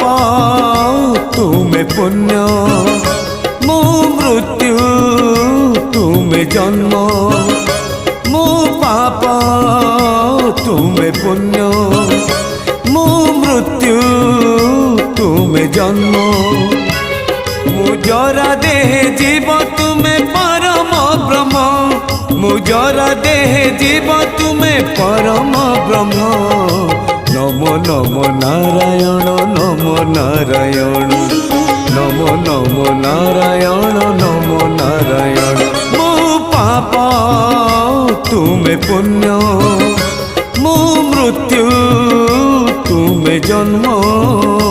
पाप तुमे पुण्य मु मृत्यु तुमे जन्म मु पाप तुमे पुण्य मु मृत्यु तुमे जन्म मु जरा देह जीव तुमे परम ब्रह्म मु जरा देह जीव तुमे परम ब्रह्म नमो नमो नारायण नमो नारायण नमो नमो नारायण नमो नारायण मु पाप तुमे पुण्य मु मृत्यु तुमे जन्म।